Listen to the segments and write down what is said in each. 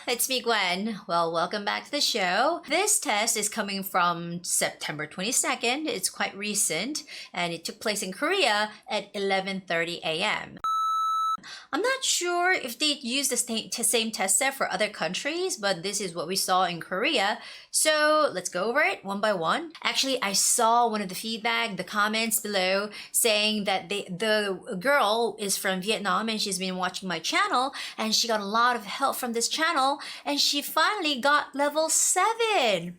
it's me, Gwen. Well, welcome back to the show. This test is coming from September 22nd. It's quite recent, and it took place in Korea at 11:30 a.m. I'm not sure if they use the same test set for other countries, but this is what we saw in Korea. So let's go over it one by one. Actually, I saw one of the feedback, the comments below, saying that the girl is from Vietnam and she's been watching my channel and she got a lot of help from this channel and she finally got level 7.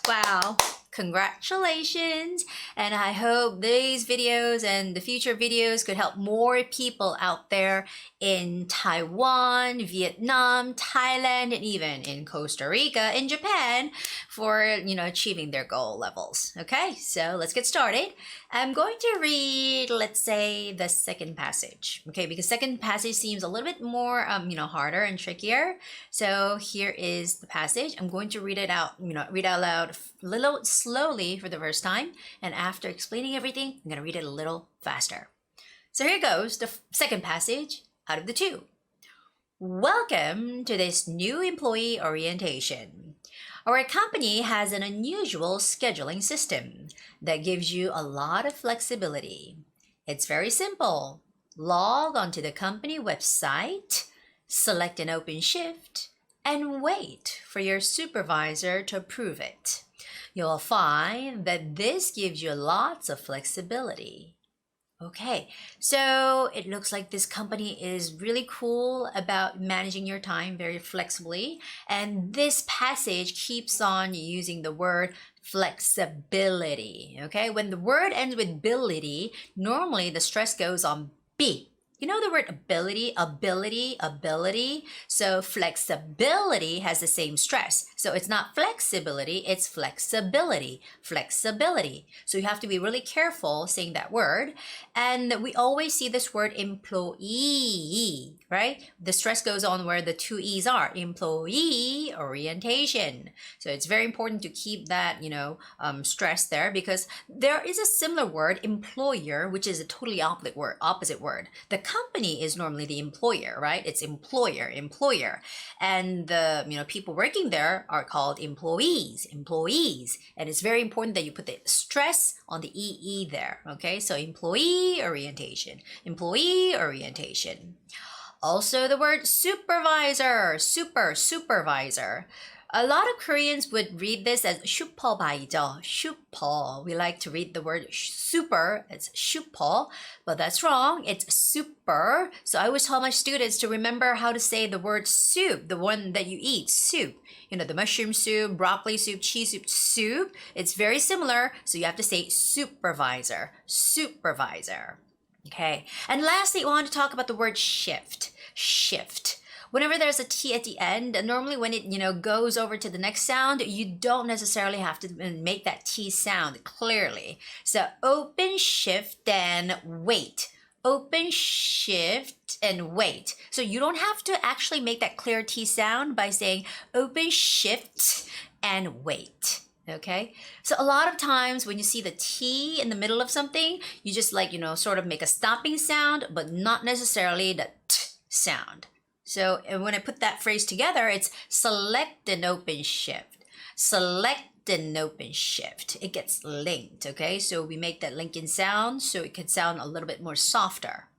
Wow. Congratulations, and I hope these videos and the future videos could help more people out there in Taiwan, Vietnam, Thailand, and even in Costa Rica and Japan for, achieving their goal levels. Okay, so let's get started. I'm going to read, let's say, the second passage. Okay, because second passage seems a little bit more, harder and trickier. So here is the passage. I'm going to read it out, read out loud a little slowly for the first time. And after explaining everything, I'm going to read it a little faster. So here goes the second passage out of the two. Welcome to this new employee orientation. Our company has an unusual scheduling system that gives you a lot of flexibility. It's very simple. Log onto the company website, select an open shift, and wait for your supervisor to approve it. You'll find that this gives you lots of flexibility. Okay, so it looks like this company is really cool about managing your time very flexibly. And this passage keeps on using the word flexibility. Okay, when the word ends with ability, normally the stress goes on B. You know the word ability. So flexibility has the same stress. So it's not flexibility, it's flexibility. So you have to be really careful saying that word. And we always see this word employee, right? The stress goes on where the two E's are, employee orientation. So it's very important to keep that, stress there, because there is a similar word, employer, which is a totally opposite word. The company is normally the employer, right? It's employer. And the, people working there are called employees. And it's very important that you put the stress on the EE there, okay? So employee orientation. Also the word supervisor, supervisor. A lot of Koreans would read this as supervisor. We like to read the word super as super, but that's wrong. It's super. So I always tell my students to remember how to say the word soup, the one that you eat, soup. The mushroom soup, broccoli soup, cheese soup. It's very similar. So you have to say supervisor. Okay. And lastly, I want to talk about the word shift. Whenever there's a T at the end, normally when it, goes over to the next sound, you don't necessarily have to make that T sound clearly. So open shift and wait. Open shift and wait. So you don't have to actually make that clear T sound by saying open shift and wait. Okay, so a lot of times when you see the T in the middle of something, you just sort of make a stopping sound, but not necessarily the T sound. So when I put that phrase together, it's select an open shift. It gets linked, okay? So we make that linking sound so it could sound a little bit more softer.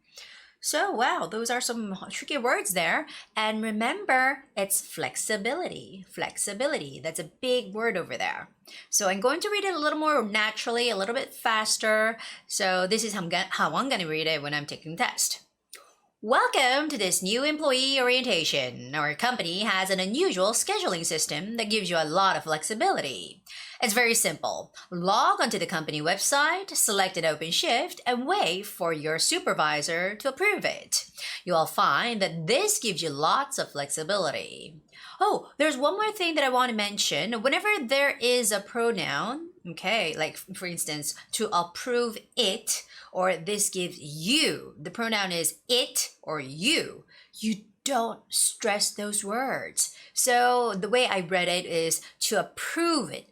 So, wow, those are some tricky words there. And remember, it's flexibility. That's a big word over there. So I'm going to read it a little more naturally, a little bit faster. So this is how I'm going to read it when I'm taking the test. Welcome to this new employee orientation. Our company has an unusual scheduling system that gives you a lot of flexibility. It's very simple. Log onto the company website, select an open shift, and wait for your supervisor to approve it. You'll find that this gives you lots of flexibility. Oh, there's one more thing that I want to mention. Whenever there is a pronoun, okay, like for instance, to approve it, or this gives you, the pronoun is it or you don't stress those words. So the way I read it is to approve it,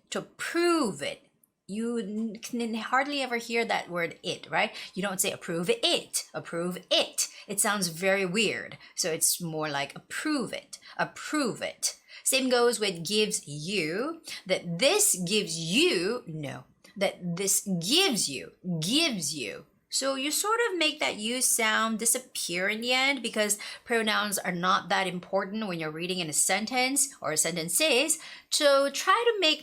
you can hardly ever hear that word it, right? You don't say approve it, approve it. It sounds very weird. So it's more like approve it, approve it. Same goes with gives you, that this gives you, no, that this gives you, gives you. So you sort of make that you sound disappear in the end because pronouns are not that important when you're reading in a sentence or a sentences. So try to make,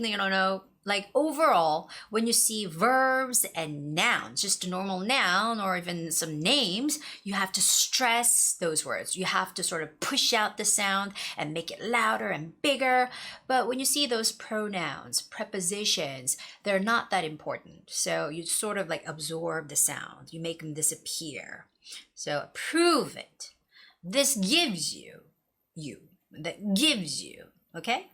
like overall, when you see verbs and nouns, just a normal noun or even some names, you have to stress those words. You have to sort of push out the sound and make it louder and bigger. But when you see those pronouns, prepositions, they're not that important. So you sort of like absorb the sound. You make them disappear. So prove it. This gives you, that gives you, okay?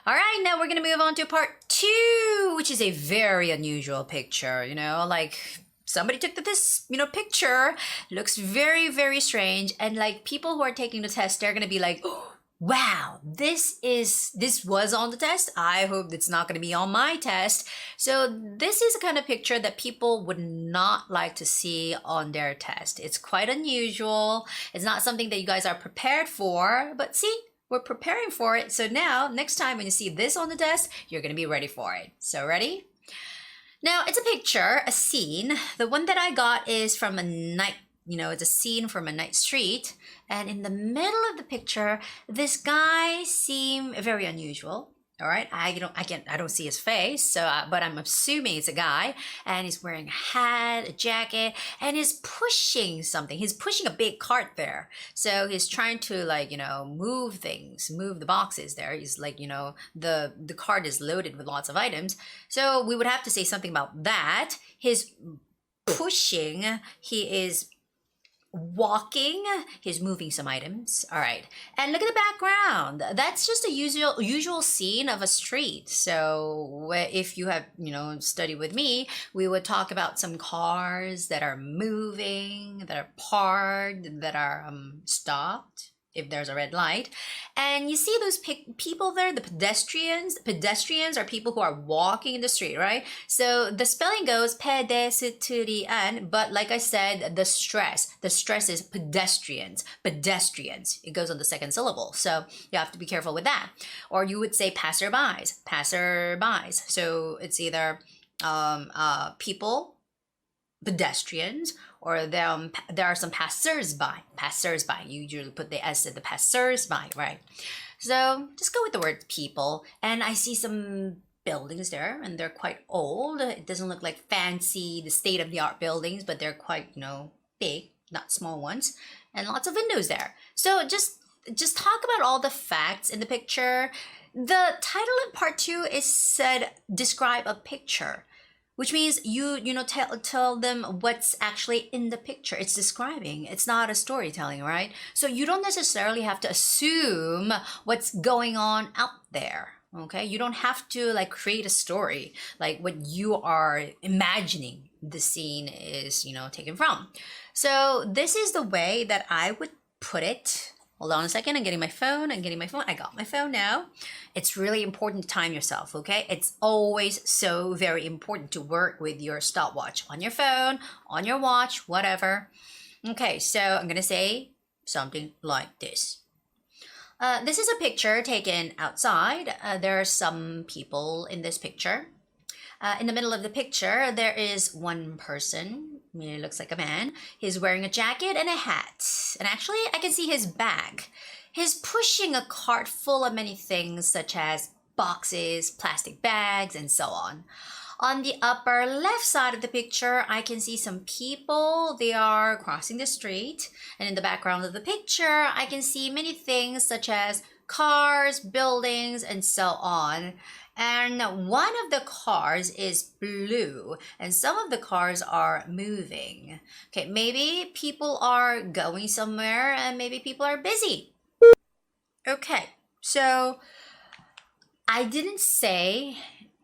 All right, now we're going to move on to part 2, which is a very unusual picture, like somebody took this, picture, looks very, very strange. And like people who are taking the test, they're going to be like, oh, wow, this was on the test. I hope it's not going to be on my test. So this is a kind of picture that people would not like to see on their test. It's quite unusual. It's not something that you guys are prepared for, but see, we're preparing for it. So now, next time when you see this on the desk, you're going to be ready for it. So ready? Now, it's a picture, a scene. The one that I got is from a night, it's a scene from a night street. And in the middle of the picture, this guy seemed very unusual. All right, I don't see his face, so but I'm assuming it's a guy, and he's wearing a hat, a jacket, and he's pushing something. He's pushing a big cart there, so he's trying to move things, move the boxes there. He's like the cart is loaded with lots of items, so we would have to say something about that. He's pushing. He is walking, he's moving some items. All right, and look at the background. That's just a usual scene of a street. So if you have studied with me, we would talk about some cars that are moving, that are parked, that are stopped if there's a red light. And you see those people there, the pedestrians. Pedestrians are people who are walking in the street, right? So the spelling goes pedestrian, but like I said, the stress is pedestrians. Pedestrians. It goes on the second syllable. So you have to be careful with that. Or you would say passerbys. Passerbys. So it's either people, pedestrians, or there are some passers-by. Passers-by. You usually put the S at the passers-by, right? So just go with the word people. And I see some buildings there, and they're quite old. It doesn't look like fancy, the state-of-the-art buildings, but they're quite, big, not small ones. And lots of windows there. So just talk about all the facts in the picture. The title in part 2 is said, describe a picture, which means you tell them what's actually in the picture. It's describing. It's not a storytelling, right? So you don't necessarily have to assume what's going on out there. Okay, you don't have to create a story like what you are imagining the scene is taken from. So this is the way that I would put it. Hold on a second, I'm getting my phone. I got my phone now. It's really important to time yourself, okay? It's always so very important to work with your stopwatch on your phone, on your watch, whatever. Okay, so I'm gonna say something like this. This is a picture taken outside. There are some people in this picture. In the middle of the picture, there is one person. He looks like a man. He's wearing a jacket and a hat. And actually, I can see his bag. He's pushing a cart full of many things, such as boxes, plastic bags, and so on. On the upper left side of the picture, I can see some people. They are crossing the street. And in the background of the picture, I can see many things, such as cars, buildings, and so on. And one of the cars is blue, and some of the cars are moving. Okay, maybe people are going somewhere, and maybe people are busy. Okay, so I didn't say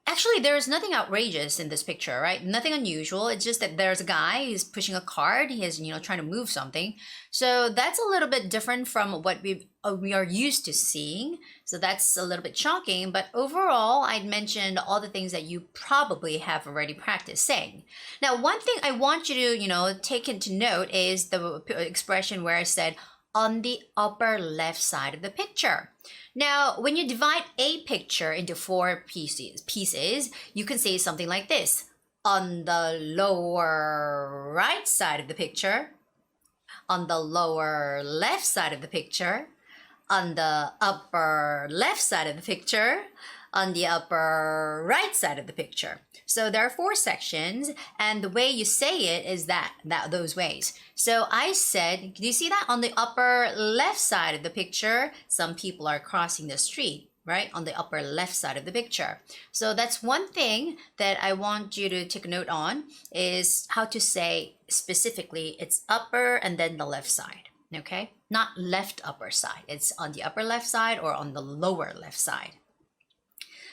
Actually, there's nothing outrageous in this picture, right? Nothing unusual. It's just that there's a guy, he's pushing a cart, he is, trying to move something. So that's a little bit different from what we are used to seeing. So that's a little bit shocking, but overall, I'd mentioned all the things that you probably have already practiced saying. Now, one thing I want you to, take into note is the expression where I said, on the upper left side of the picture. Now, when you divide a picture into 4 pieces, you can say something like this. On the lower right side of the picture, on the lower left side of the picture, on the upper left side of the picture, on the upper right side of the picture. So there are 4 sections, and the way you say it is those ways. So I said, do you see that? On the upper left side of the picture, some people are crossing the street, right? On the upper left side of the picture. So that's one thing that I want you to take a note on, is how to say specifically it's upper and then the left side, okay? Not left upper side. It's on the upper left side or on the lower left side.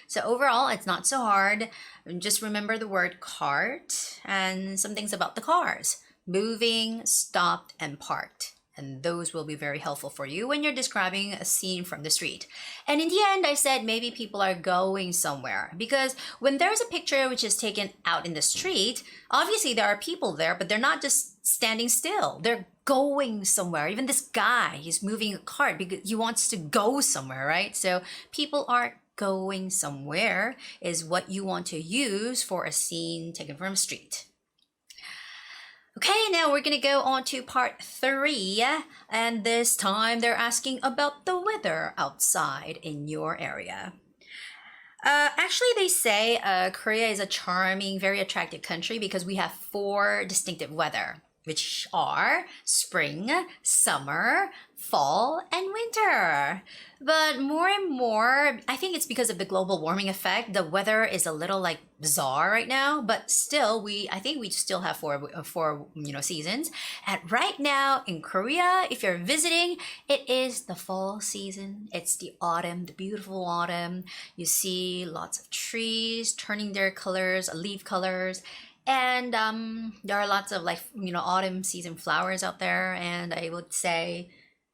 So overall, it's not so hard. Just remember the word cart and some things about the cars. Moving, stopped, and parked. And those will be very helpful for you when you're describing a scene from the street. And in the end, I said maybe people are going somewhere. Because when there's a picture which is taken out in the street, obviously there are people there, but they're not just standing still. They're going somewhere. Even this guy, he's moving a cart because he wants to go somewhere, right? So people are going somewhere is what you want to use for a scene taken from a street. Okay, now we're going to go on to part 3, and this time they're asking about the weather outside in your area. Actually, they say Korea is a charming, very attractive country because we have 4 distinctive weather, which are spring, summer, fall, and winter. But more and more, I think it's because of the global warming effect, the weather is a little like bizarre right now, but still I think we still have four seasons. And right now in Korea, if you're visiting, it is the fall season. It's the autumn, the beautiful autumn. You see lots of trees turning their colors, leaf colors. And there are lots of autumn season flowers out there, and I would say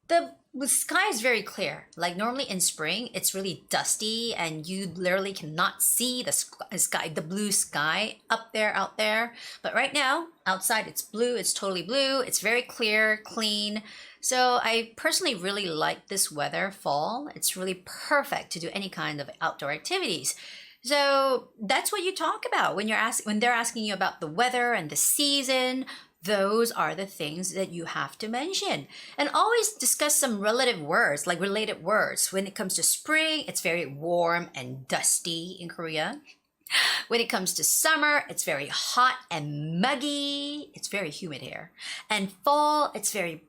the sky is very clear. Like normally in spring, it's really dusty and you literally cannot see the sky, the blue sky out there. But right now, outside it's blue, it's totally blue, it's very clear, clean. So I personally really like this weather, fall. It's really perfect to do any kind of outdoor activities. So that's what you talk about when they're asking you about the weather and the season. Those are the things that you have to mention. And always discuss some related words, like related words. When it comes to spring, it's very warm and dusty in Korea. When it comes to summer, it's very hot and muggy. It's very humid here. And fall, it's very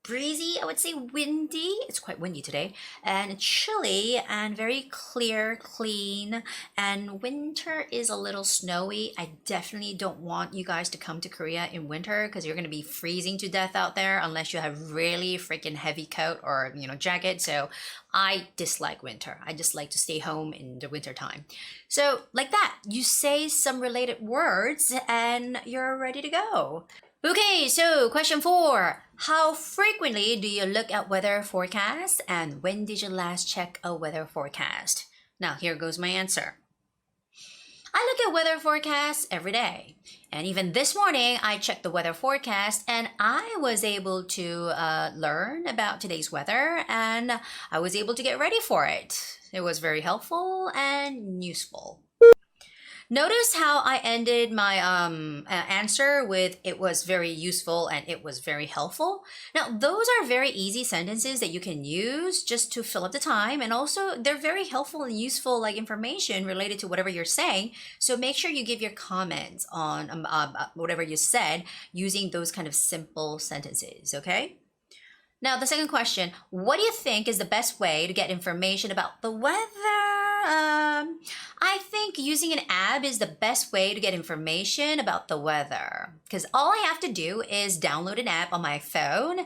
breezy, I would say windy. It's quite windy today. And chilly and very clear, clean. And winter is a little snowy. I definitely don't want you guys to come to Korea in winter because you're going to be freezing to death out there unless you have really freaking heavy coat or, jacket. So I dislike winter. I just like to stay home in the winter time. So like that, you say some related words and you're ready to go. Okay, so question 4. How frequently do you look at weather forecasts and when did you last check a weather forecast? Now, here goes my answer. I look at weather forecasts every day. And even this morning, I checked the weather forecast and I was able to learn about today's weather and I was able to get ready for it. It was very helpful and useful. Notice how I ended my answer with it was very useful and it was very helpful. Now, those are very easy sentences that you can use just to fill up the time. And also, they're very helpful and useful information related to whatever you're saying. So make sure you give your comments on whatever you said using those kind of simple sentences, okay? Now, the second question, what do you think is the best way to get information about the weather? I think using an app is the best way to get information about the weather because all I have to do is download an app on my phone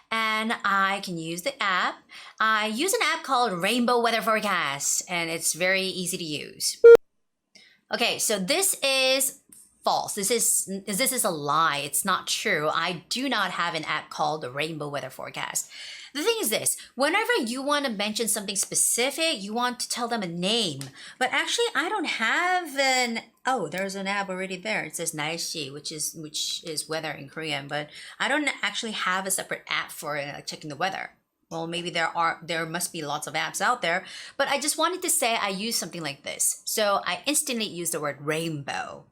and I can use the app. I use an app called Rainbow Weather Forecast and it's very easy to use. Okay, so this is false. This is a lie. It's not true. I do not have an app called the Rainbow Weather Forecast. The thing is this, whenever you want to mention something specific, you want to tell them a name. But actually, I don't have there's an app already there. It says 날씨, which is weather in Korean, but I don't actually have a separate app for checking the weather. Well, maybe there must be lots of apps out there, but I just wanted to say I use something like this. So I instantly use the word rainbow.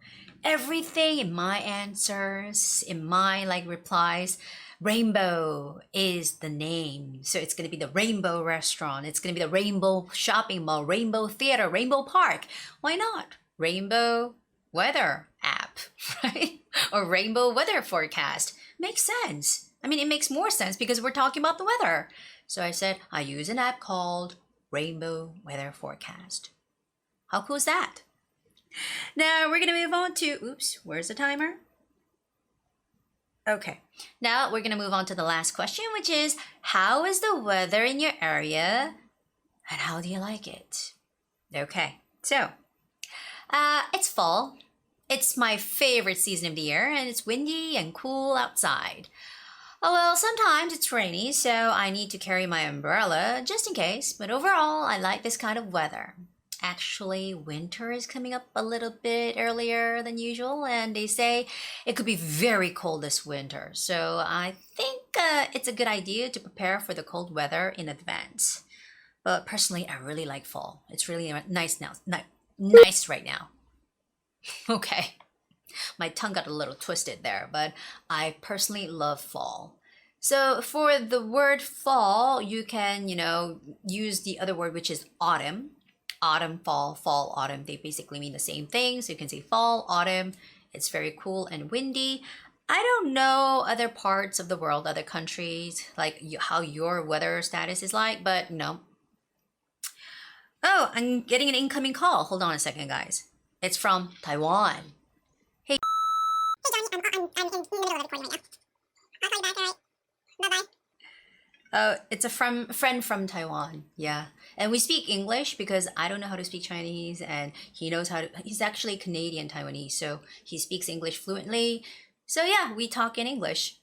Everything in my answers, in my replies, Rainbow is the name. So it's going to be the Rainbow Restaurant. It's going to be the Rainbow Shopping Mall, Rainbow Theater, Rainbow Park. Why not? Rainbow Weather app, right? Or Rainbow Weather Forecast. Makes sense. I mean, it makes more sense because we're talking about the weather. So I said, I use an app called Rainbow Weather Forecast. How cool is that? Now we're going to move on to, oops, where's the timer? Okay, now we're going to move on to the last question, which is, how is the weather in your area and how do you like it? Okay, so it's fall. It's my favorite season of the year and it's windy and cool outside. Oh, well, sometimes it's rainy, so I need to carry my umbrella just in case, but overall, I like this kind of weather. Actually, winter is coming up a little bit earlier than usual, and they say it could be very cold this winter. So I think it's a good idea to prepare for the cold weather in advance. But personally, I really like fall. It's really nice now. Nice right now. Okay. My tongue got a little twisted there, but I personally love fall. So for the word fall, you can, use the other word, which is autumn. Autumn, fall, autumn, they basically mean the same thing. So you can say fall, autumn. It's very cool and windy. I don't know other parts of the world, other countries, how your weather status is like, but no. Oh, I'm getting an incoming call. Hold on a second, guys. It's from Taiwan. Hey. Hey, Johnny, I'm in the middle of a recording right now. I'll call you back, all right? Bye-bye. Oh, it's a friend from Taiwan. Yeah. And we speak English because I don't know how to speak Chinese and he knows how to, he's actually Canadian Taiwanese, so he speaks English fluently. So yeah, we talk in English.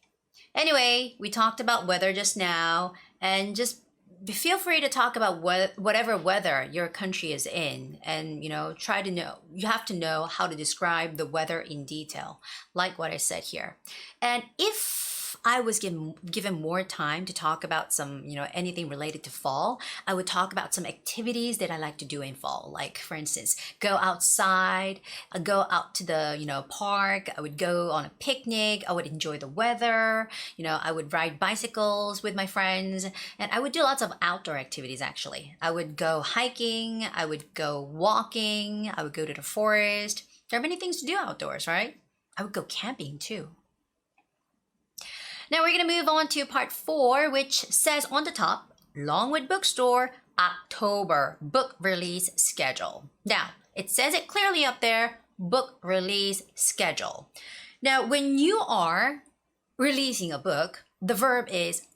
Anyway, we talked about weather just now and just feel free to talk about whatever weather your country is in and, try to know, you have to know how to describe the weather in detail, like what I said here. And if I was given more time to talk about some, anything related to fall, I would talk about some activities that I like to do in fall. Like, for instance, go outside, go out to the, park. I would go on a picnic. I would enjoy the weather. I would ride bicycles with my friends. And I would do lots of outdoor activities, actually. I would go hiking. I would go walking. I would go to the forest. There are many things to do outdoors, right? I would go camping, too. Now we're going to move on to part 4, which says on the top, Longwood Bookstore, October book release schedule. Now, it says it clearly up there, book release schedule. Now, when you are releasing a book, the verb is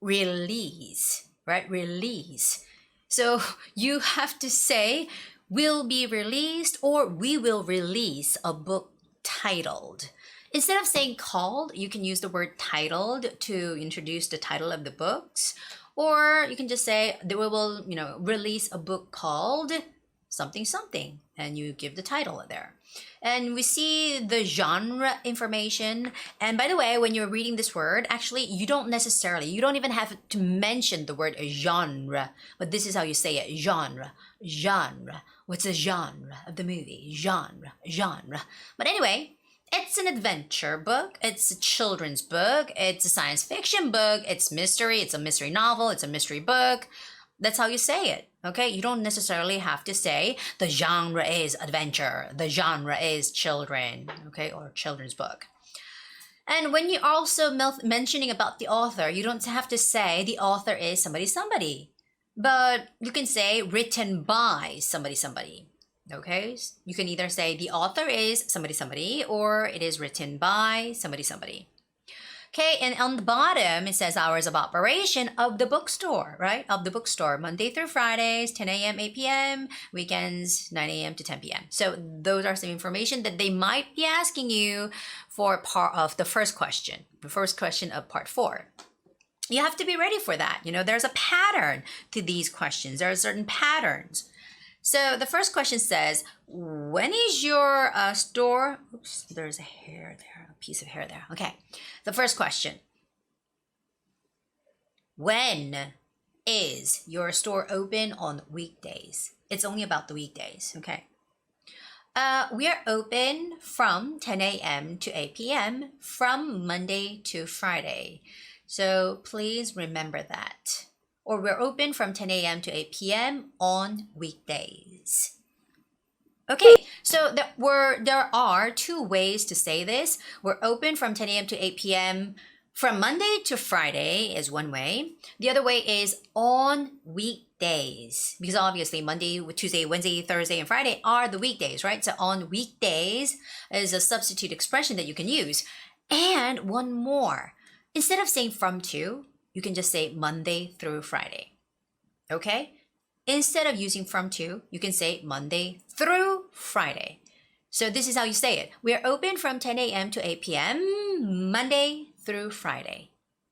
release, right? Release. So you have to say, will be released or we will release a book titled. Instead of saying called, you can use the word titled to introduce the title of the books. Or you can just say that we will, release a book called something something, and you give the title there. And we see the genre information. And by the way, when you're reading this word, actually, you don't even have to mention the word genre, but this is how you say it, genre. What's the genre of the movie? Genre. But anyway, it's an adventure book, it's a children's book, it's a science fiction book, it's mystery, it's a mystery novel, it's a mystery book. That's how you say it, okay? You don't necessarily have to say the genre is adventure, the genre is children, okay, or children's book. And when you're also mentioning about the author, you don't have to say the author is somebody, but you can say written by somebody. Okay, you can either say the author is somebody, or it is written by somebody. Okay, and on the bottom, it says hours of operation of the bookstore, right? Of the bookstore, Monday through Fridays, 10 a.m., 8 p.m., weekends, 9 a.m. to 10 p.m. So those are some information that they might be asking you for part of the first question of part 4. You have to be ready for that. There's a pattern to these questions. There are certain patterns. So the first question says, when is your store? Oops, there's a hair there, a piece of hair there. Okay, the first question. When is your store open on weekdays? It's only about the weekdays, okay? We are open from 10 a.m. to 8 p.m. from Monday to Friday. So please remember that. Or we're open from 10 a.m. to 8 p.m. on weekdays. Okay, so there are 2 ways to say this. We're open from 10 a.m. to 8 p.m. from Monday to Friday is one way. The other way is on weekdays. Because obviously Monday, Tuesday, Wednesday, Thursday, and Friday are the weekdays, right? So on weekdays is a substitute expression that you can use. And one more. Instead of saying from to, you can just say Monday through Friday. Okay? Instead of using from to, you can say Monday through Friday. So this is how you say it. We are open from 10 a.m. to 8 p.m. Monday through Friday.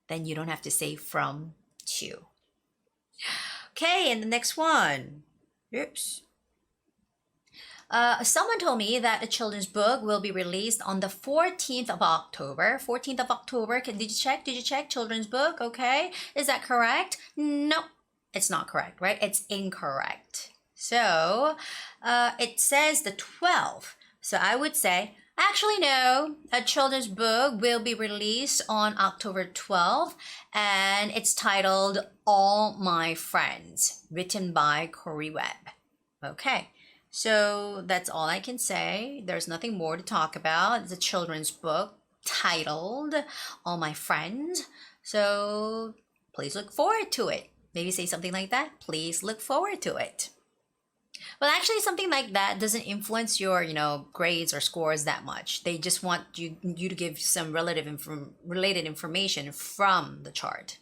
Then you don't have to say from to. Okay, and the next one. Oops. Someone told me that a children's book will be released on the 14th of October. 14th of October. Did you check? Did you check children's book? Okay. Is that correct? No, it's not correct, right? It's incorrect. So it says the 12th. So I would say, actually, no. A children's book will be released on October 12th. And it's titled All My Friends, written by Corey Webb. Okay. So that's all I can say. There's nothing more to talk about. It's a children's book titled All My Friends. So please look forward to it. Maybe say something like that. Please look forward to it. Well, actually, something like that doesn't influence your, grades or scores that much. They just want you to give some related information from the chart.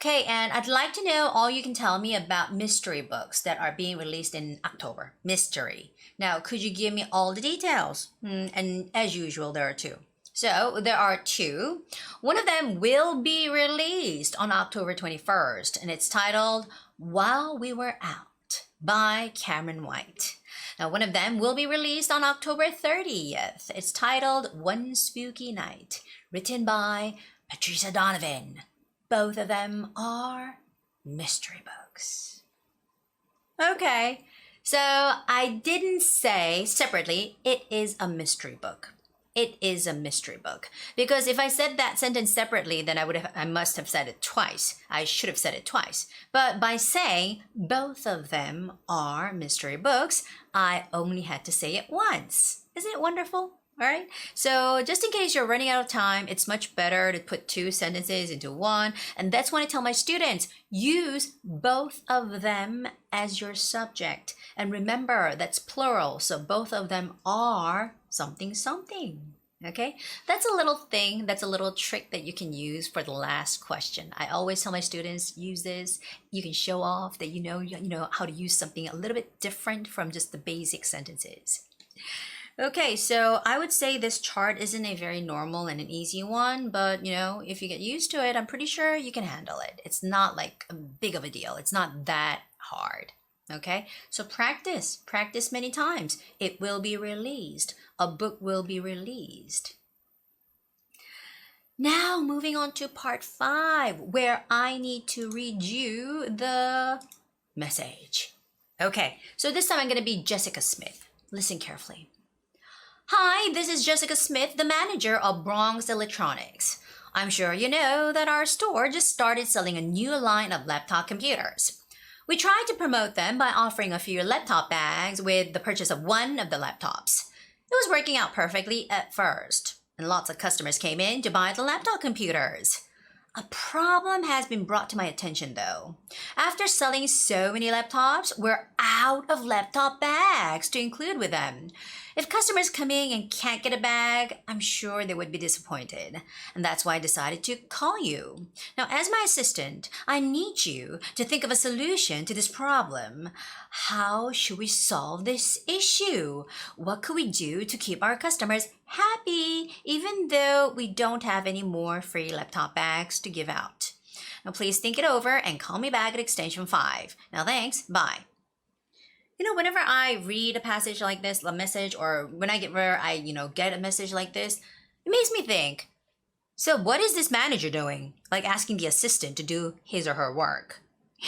Okay, and I'd like to know all you can tell me about mystery books that are being released in October. Mystery. Now, could you give me all the details? And as usual, there are 2. So, there are 2. One of them will be released on October 21st, and it's titled While We Were Out by Cameron White. Now, one of them will be released on October 30th. It's titled One Spooky Night, written by Patricia Donovan. Both of them are mystery books. Okay, so I didn't say separately, it is a mystery book. It is a mystery book. Because if I said that sentence separately, then I must have said it twice. I should have said it twice. But by saying both of them are mystery books, I only had to say it once. Isn't it wonderful? All right. So just in case you're running out of time, it's much better to put 2 sentences into one. And that's when I tell my students, use both of them as your subject. And remember, that's plural. So both of them are something, something. Okay. That's a little thing. That's a little trick that you can use for the last question. I always tell my students, use this. You can show off that you know how to use something a little bit different from just the basic sentences. Okay, so I would say this chart isn't a very normal and an easy one, but if you get used to it, I'm pretty sure you can handle it. It's not like a big of a deal. It's not that hard. Okay, so practice many times. It will be released. A book will be released. Now, moving on to part 5, where I need to read you the message. Okay, so this time I'm going to be Jessica Smith. Listen carefully. Hi, this is Jessica Smith, the manager of Bronx Electronics. I'm sure you know that our store just started selling a new line of laptop computers. We tried to promote them by offering a few laptop bags with the purchase of one of the laptops. It was working out perfectly at first, and lots of customers came in to buy the laptop computers. A problem has been brought to my attention though. After selling so many laptops, we're out of laptop bags to include with them. If customers come in and can't get a bag, I'm sure they would be disappointed. And that's why I decided to call you. Now, as my assistant, I need you to think of a solution to this problem. How should we solve this issue? What could we do to keep our customers happy, even though we don't have any more free laptop bags to give out? Now, please think it over and call me back at extension 5. Now, thanks. Bye. Whenever I read a passage like this, a message, or where I get a message like this, it makes me think, so what is this manager doing? Like asking the assistant to do his or her work.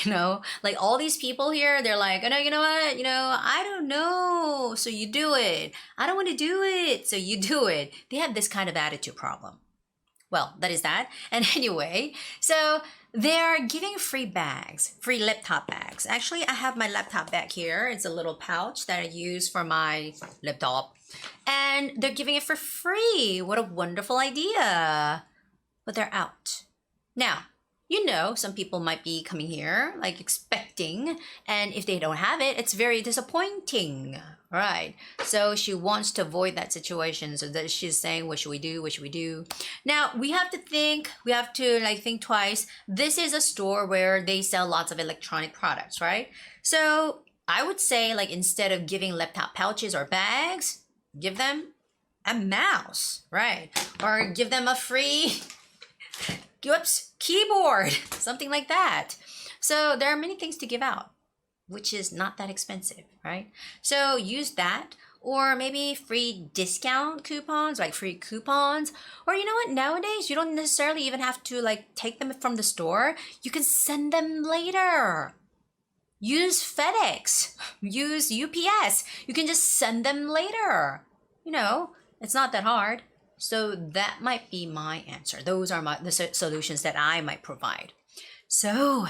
Like all these people here, they're like, oh, no, you know what? I don't know. So you do it. I don't want to do it. So you do it. They have this kind of attitude problem. Well, that is that. And anyway, so they're giving free bags, free laptop bags. Actually, I have my laptop bag here. It's a little pouch that I use for my laptop. And they're giving it for free. What a wonderful idea. But they're out. Now, some people might be coming here, like expecting, and if they don't have it, it's very disappointing, right? So she wants to avoid that situation. So that she's saying, what should we do? What should we do? Now, we have to think twice. This is a store where they sell lots of electronic products, right? So I would say, instead of giving laptop pouches or bags, give them a mouse, right? Or give them a free keyboard, something like that. So there are many things to give out, which is not that expensive, right? So use that, or maybe free discount coupons, like free coupons. Or you know what? Nowadays, you don't necessarily even have to take them from the store. You can send them later. Use FedEx, use UPS. You can just send them later. It's not that hard. So that might be my answer. Those are the solutions that I might provide. So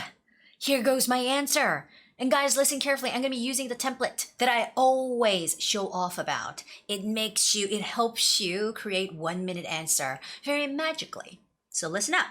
here goes my answer. And guys, listen carefully. I'm going to be using the template that I always show off about. It helps you create 1-minute answer very magically. So listen up.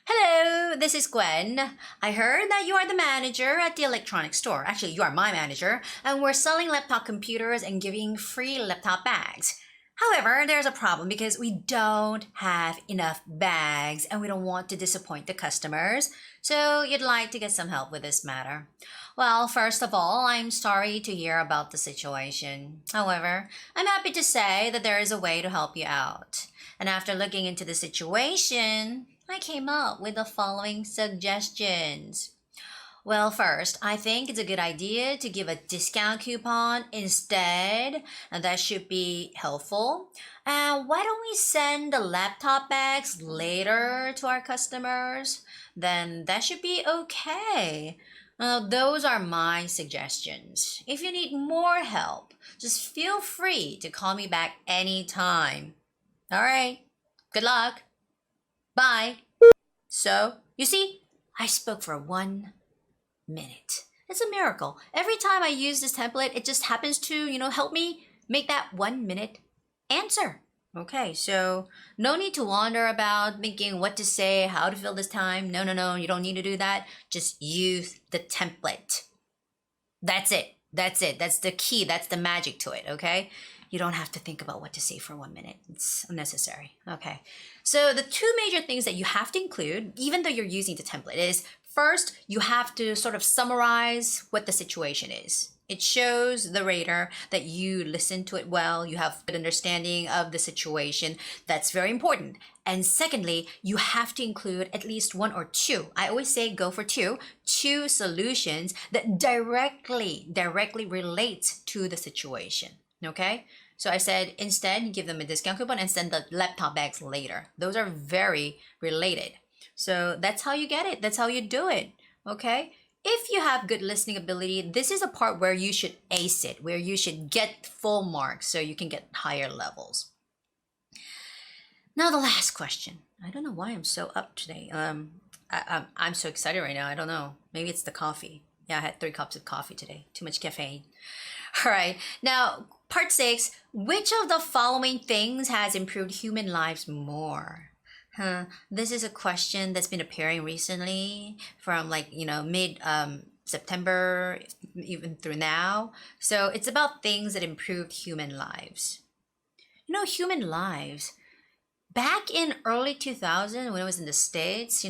Hello, this is Gwen. I heard that you are the manager at the electronics store. Actually, you are my manager. And we're selling laptop computers and giving free laptop bags. However, there's a problem because we don't have enough bags and we don't want to disappoint the customers. So you'd like to get some help with this matter. Well, first of all, I'm sorry to hear about the situation. However, I'm happy to say that there is a way to help you out. And after looking into the situation, I came up with the following suggestions. Well, first, I think it's a good idea to give a discount coupon instead, and that should be helpful. And why don't we send the laptop bags later to our customers? Then that should be okay. Those are my suggestions. If you need more help, just feel free to call me back anytime. All right, good luck. Bye. So, you see, I spoke for 1 minute. It's a miracle. Every time I use this template, it just happens to, help me make that 1-minute answer. Okay, so no need to wander about thinking what to say, how to fill this time. No, you don't need to do that. Just use the template. That's it. That's the key. That's the magic to it, okay? You don't have to think about what to say for 1 minute. It's unnecessary. Okay, so the 2 major things that you have to include, even though you're using the template, is first, you have to sort of summarize what the situation is. It shows the reader that you listened to it well, you have a good understanding of the situation. That's very important. And secondly, you have to include at least 1 or 2. I always say go for 2 solutions that directly relates to the situation. Okay? So I said instead, you give them a discount coupon and send the laptop bags later. Those are very related. So that's how you get it. That's how you do it. Okay? If you have good listening ability, this is a part where you should ace it, where you should get full marks so you can get higher levels. Now the last question. I don't know why I'm so up today. I'm so excited right now. I don't know. Maybe it's the coffee. Yeah, I had 3 cups of coffee today. Too much caffeine. All right. Now, part 6. Which of the following things has improved human lives more? This is a question that's been appearing recently from mid September, even through now. So it's about things that improved human lives. Human lives. Back in early 2000, when I was in the States,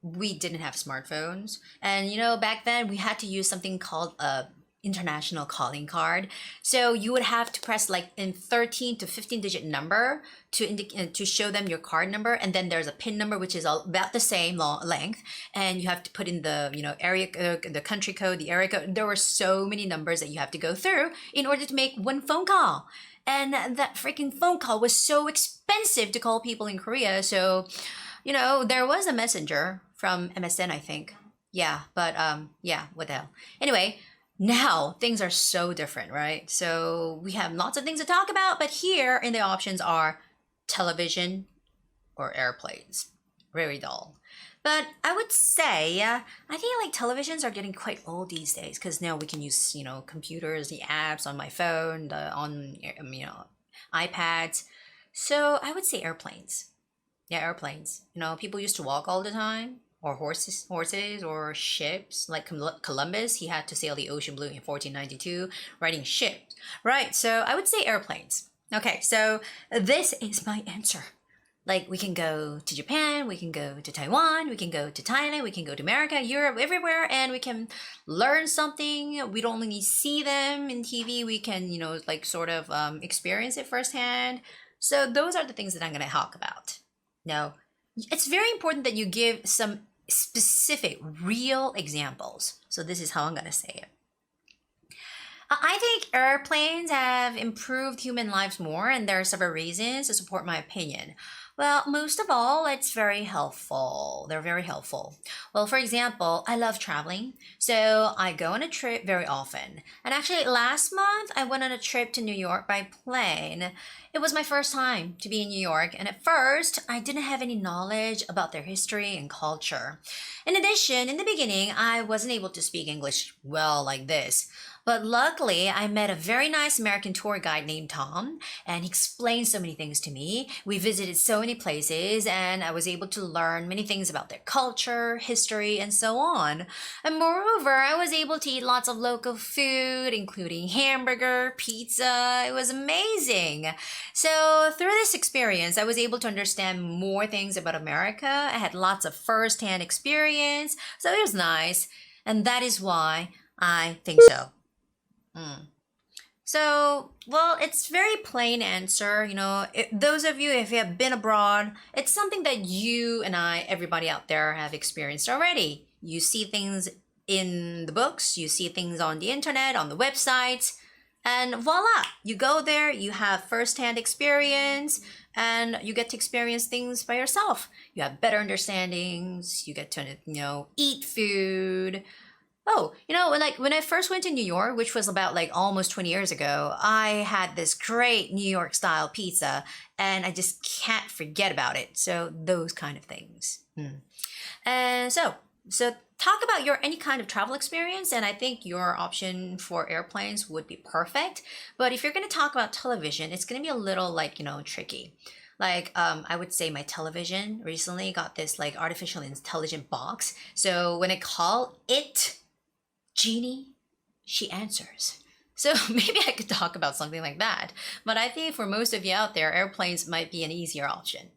we didn't have smartphones. And, back then we had to use something called a international calling card. So you would have to press like in 13 to 15 digit number to show them your card number, and then there's a pin number which is all about the same length, and you have to put in the area the country code, the area code. There were so many numbers that you have to go through in order to make one phone call. And that freaking phone call was so expensive to call people in Korea. So, there was a messenger from MSN, I think. Yeah, but yeah, what the hell. Anyway, now things are so different, right? So we have lots of things to talk about, but here in the options are television or airplanes. Very dull. But I would say, I think like televisions are getting quite old these days, because now we can use, computers, the apps on my phone, on iPads. So I would say airplanes. Yeah, airplanes. People used to walk all the time. Or horses or ships, like Columbus. He had to sail the ocean blue in 1492, riding ships. Right, so I would say airplanes. Okay, so this is my answer. Like, we can go to Japan, we can go to Taiwan, we can go to Thailand, we can go to America, Europe, everywhere, and we can learn something. We don't only need to see them in TV, we can, sort of experience it firsthand. So those are the things that I'm going to talk about. Now, it's very important that you give some specific, real examples. So this is how I'm going to say it. I think airplanes have improved human lives more, and there are several reasons to support my opinion. Well, most of all, it's very helpful. They're very helpful. Well, for example, I love traveling, so I go on a trip very often. And actually, last month, I went on a trip to New York by plane. It was my first time to be in New York, and at first, I didn't have any knowledge about their history and culture. In addition, in the beginning, I wasn't able to speak English well like this. But luckily, I met a very nice American tour guide named Tom, and he explained so many things to me. We visited so many places, and I was able to learn many things about their culture, history, and so on. And moreover, I was able to eat lots of local food, including hamburger, pizza. It was amazing. So through this experience, I was able to understand more things about America. I had lots of first-hand experience, so it was nice. And that is why I think so. So, well, it's very plain answer. Those of you, if you have been abroad, it's something that you and I, everybody out there, have experienced already. You see things in the books, you see things on the internet, on the websites, and voila, you go there, you have first-hand experience, and you get to experience things by yourself. You have better understandings, you get to, eat food. Oh, like when I first went to New York, which was about like almost 20 years ago, I had this great New York style pizza, and I just can't forget about it. So those kind of things. And so talk about your any kind of travel experience, and I think your option for airplanes would be perfect. But if you're going to talk about television, it's going to be a little like, tricky. Like, I would say my television recently got this like artificial intelligent box. So when I call it Genie, she answers. So maybe I could talk about something like that. But I think for most of you out there, airplanes might be an easier option.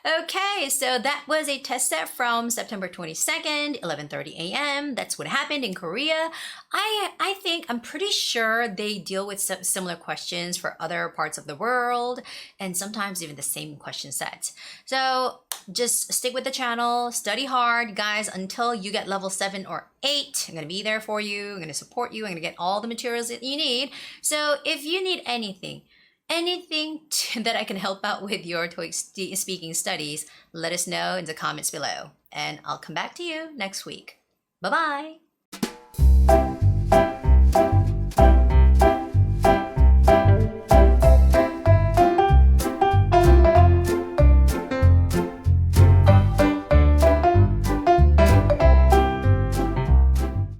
Okay, so that was a test set from September 22nd, 11:30 a.m. That's what happened in Korea. I'm pretty sure they deal with some similar questions for other parts of the world, and sometimes even the same question sets. So just stick with the channel, study hard, guys, until you get level 7 or 8. I'm going to be there for you. I'm going to support you. I'm going to get all the materials that you need. So if you need anything that I can help out with your TOEIC speaking studies, let us know in the comments below. And I'll come back to you next week. Bye-bye.